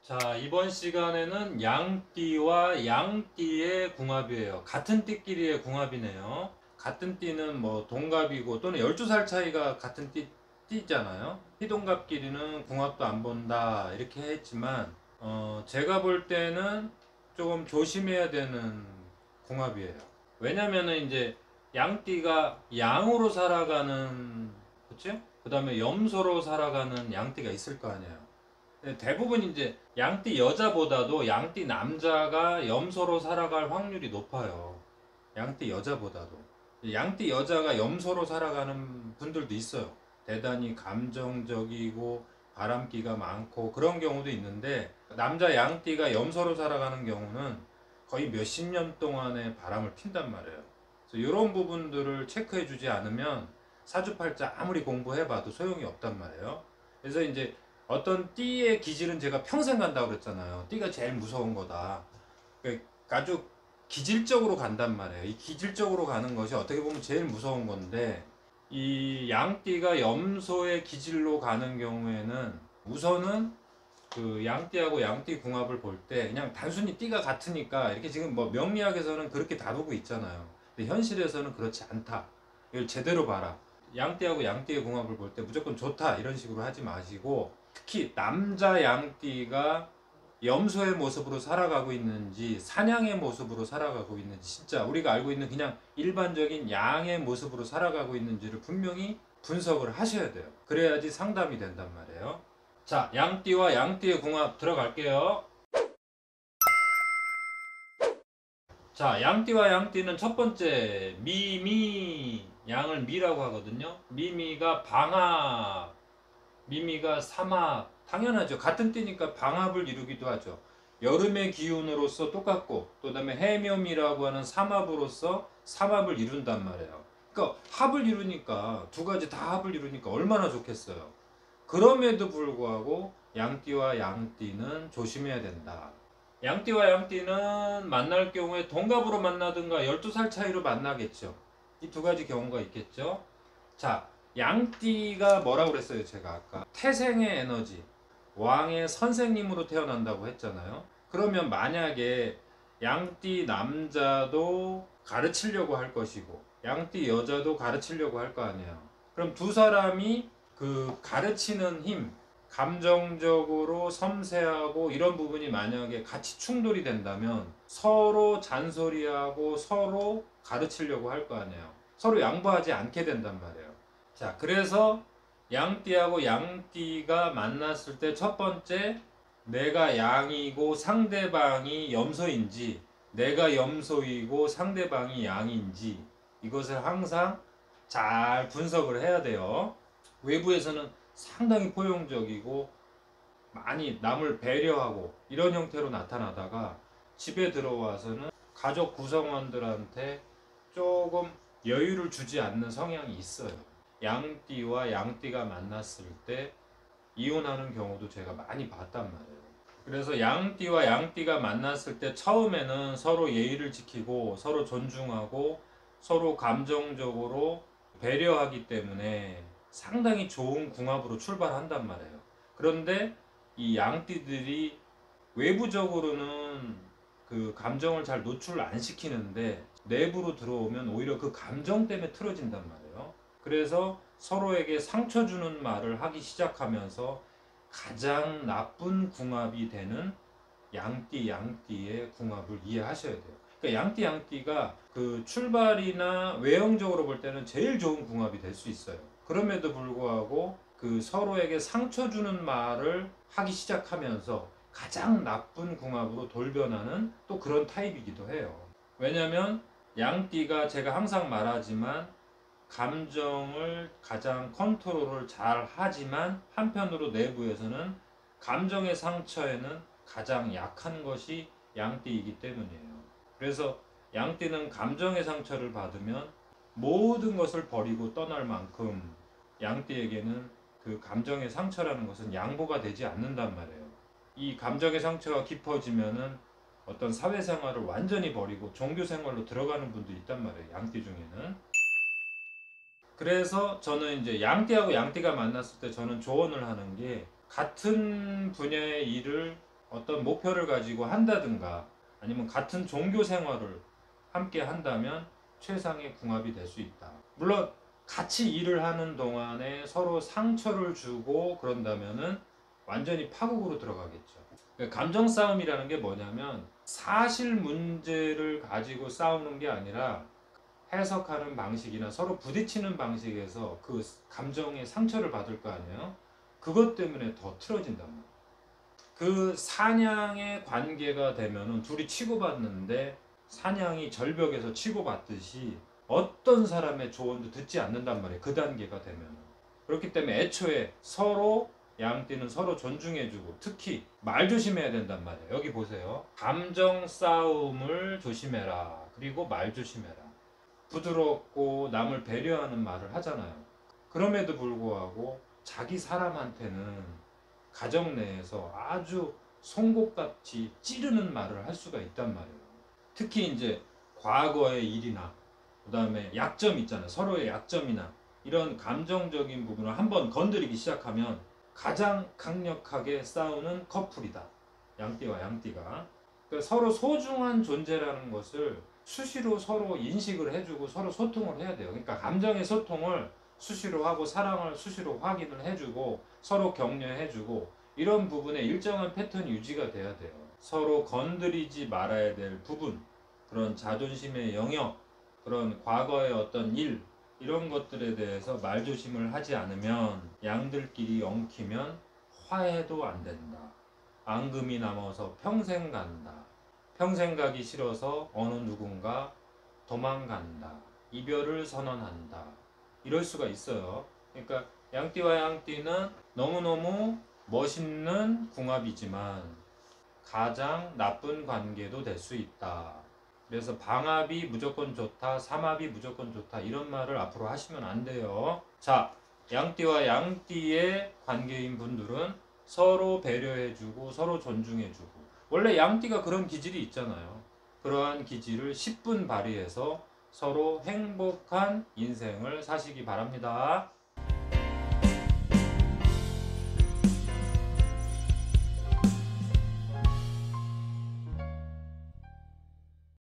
자, 이번 시간에는 양띠와 양띠의 궁합이에요. 같은 띠끼리의 궁합이네요. 같은 띠는 뭐 동갑이고 또는 12살 차이가 같은 띠잖아요. 띠동갑끼리는 궁합도 안 본다 이렇게 했지만 제가 볼 때는 조금 조심해야 되는 궁합이에요. 왜냐면은 이제 양띠가 양으로 살아가는, 그치? 그 다음에 염소로 살아가는 양띠가 있을 거 아니에요. 대부분 이제 양띠 여자보다도 양띠 남자가 염소로 살아갈 확률이 높아요. 양띠 여자보다도. 양띠 여자가 염소로 살아가는 분들도 있어요. 대단히 감정적이고 바람기가 많고 그런 경우도 있는데, 남자 양띠가 염소로 살아가는 경우는 거의 몇십 년 동안의 바람을 핀단 말이에요. 그래서 이런 부분들을 체크해 주지 않으면 사주팔자 아무리 공부해봐도 소용이 없단 말이에요. 그래서 이제 어떤 띠의 기질은 제가 평생 간다고 그랬잖아요. 띠가 제일 무서운 거다. 그러니까 아주 기질적으로 간단 말이에요. 이 기질적으로 가는 것이 어떻게 보면 제일 무서운 건데, 이 양띠가 염소의 기질로 가는 경우에는 우선은 그 양띠하고 양띠 궁합을 볼 때 그냥 단순히 띠가 같으니까 이렇게 지금 뭐 명리학에서는 그렇게 다루고 있잖아요. 근데 현실에서는 그렇지 않다. 이걸 제대로 봐라. 양띠하고 양띠의 궁합을 볼 때 무조건 좋다 이런 식으로 하지 마시고, 특히 남자 양띠가 염소의 모습으로 살아가고 있는지 사냥의 모습으로 살아가고 있는지, 진짜 우리가 알고 있는 그냥 일반적인 양의 모습으로 살아가고 있는지를 분명히 분석을 하셔야 돼요. 그래야지 상담이 된단 말이에요. 자, 양띠와 양띠의 궁합 들어갈게요. 자, 양띠와 양띠는 첫 번째 미미, 양을 미라고 하거든요. 미미가 방합, 미미가 삼합. 당연하죠. 같은 띠니까 방합을 이루기도 하죠. 여름의 기운으로서 똑같고, 또 다음에 해묘미라고 하는 삼합으로서 삼합을 이룬단 말이에요. 그러니까 합을 이루니까, 두 가지 다 합을 이루니까 얼마나 좋겠어요. 그럼에도 불구하고 양띠와 양띠는 조심해야 된다. 양띠와 양띠는 만날 경우에 동갑으로 만나든가 12살 차이로 만나겠죠. 이 두 가지 경우가 있겠죠. 자, 양띠가 뭐라고 그랬어요? 제가 아까 태생의 에너지, 왕의 선생님으로 태어난다고 했잖아요. 그러면 만약에 양띠 남자도 가르치려고 할 것이고 양띠 여자도 가르치려고 할 거 아니에요. 그럼 두 사람이 그 가르치는 힘, 감정적으로 섬세하고 이런 부분이 만약에 같이 충돌이 된다면 서로 잔소리하고 서로 가르치려고 할 거 아니에요. 서로 양보하지 않게 된단 말이에요. 자, 그래서 양띠하고 양띠가 만났을 때 첫 번째, 내가 양이고 상대방이 염소인지, 내가 염소이고 상대방이 양인지, 이것을 항상 잘 분석을 해야 돼요. 외부에서는 상당히 포용적이고 많이 남을 배려하고 이런 형태로 나타나다가 집에 들어와서는 가족 구성원들한테 조금 여유를 주지 않는 성향이 있어요. 양띠와 양띠가 만났을 때 이혼하는 경우도 제가 많이 봤단 말이에요. 그래서 양띠와 양띠가 만났을 때 처음에는 서로 예의를 지키고 서로 존중하고 서로 감정적으로 배려하기 때문에 상당히 좋은 궁합으로 출발한단 말이에요. 그런데 이 양띠들이 외부적으로는 그 감정을 잘 노출을 안 시키는데 내부로 들어오면 오히려 그 감정 때문에 틀어진단 말이에요. 그래서 서로에게 상처 주는 말을 하기 시작하면서 가장 나쁜 궁합이 되는 양띠의 궁합을 이해하셔야 돼요. 그러니까 양띠가 그 출발이나 외형적으로 볼 때는 제일 좋은 궁합이 될 수 있어요. 그럼에도 불구하고 그 서로에게 상처 주는 말을 하기 시작하면서 가장 나쁜 궁합으로 돌변하는 또 그런 타입이기도 해요. 왜냐면 양띠가 제가 항상 말하지만 감정을 가장 컨트롤을 잘 하지만 한편으로 내부에서는 감정의 상처에는 가장 약한 것이 양띠이기 때문이에요. 그래서 양띠는 감정의 상처를 받으면 모든 것을 버리고 떠날 만큼 양띠에게는 그 감정의 상처라는 것은 양보가 되지 않는단 말이에요. 이 감정의 상처가 깊어지면은 어떤 사회생활을 완전히 버리고 종교생활로 들어가는 분도 있단 말이에요. 양띠 중에는. 그래서 저는 이제 양띠하고 양띠가 만났을 때 저는 조언을 하는 게, 같은 분야의 일을 어떤 목표를 가지고 한다든가 아니면 같은 종교 생활을 함께 한다면 최상의 궁합이 될 수 있다. 물론 같이 일을 하는 동안에 서로 상처를 주고 그런다면은 완전히 파국으로 들어가겠죠. 감정 싸움이라는 게 뭐냐면 사실 문제를 가지고 싸우는 게 아니라 해석하는 방식이나 서로 부딪히는 방식에서 그 감정의 상처를 받을 거 아니에요. 그것 때문에 더 틀어진단 말이에요. 그 사냥의 관계가 되면은 둘이 치고받는데 사냥이 절벽에서 치고받듯이 어떤 사람의 조언도 듣지 않는단 말이에요. 그 단계가 되면은. 그렇기 때문에 애초에 서로 양띠는 서로 존중해주고 특히 말 조심해야 된단 말이에요. 여기 보세요. 감정 싸움을 조심해라. 그리고 말 조심해라. 부드럽고 남을 배려하는 말을 하잖아요. 그럼에도 불구하고 자기 사람한테는 가정 내에서 아주 송곳같이 찌르는 말을 할 수가 있단 말이에요. 특히 이제 과거의 일이나 그 다음에 약점 있잖아요. 서로의 약점이나 이런 감정적인 부분을 한번 건드리기 시작하면 가장 강력하게 싸우는 커플이다. 양띠와 양띠가. 그러니까 서로 소중한 존재라는 것을 수시로 서로 인식을 해주고 서로 소통을 해야 돼요. 그러니까 감정의 소통을 수시로 하고 사랑을 수시로 확인을 해주고 서로 격려해주고 이런 부분에 일정한 패턴이 유지가 돼야 돼요. 서로 건드리지 말아야 될 부분, 그런 자존심의 영역, 그런 과거의 어떤 일, 이런 것들에 대해서 말조심을 하지 않으면 양들끼리 엉키면 화해도 안 된다. 앙금이 남아서 평생 간다. 평생 가기 싫어서 어느 누군가 도망간다. 이별을 선언한다. 이럴 수가 있어요. 그러니까 양띠와 양띠는 너무너무 멋있는 궁합이지만 가장 나쁜 관계도 될 수 있다. 그래서 방합이 무조건 좋다, 삼합이 무조건 좋다 이런 말을 앞으로 하시면 안 돼요. 자, 양띠와 양띠의 관계인 분들은 서로 배려해주고 서로 존중해주고 원래 양띠가 그런 기질이 있잖아요. 그러한 기질을 10분 발휘해서 서로 행복한 인생을 사시기 바랍니다.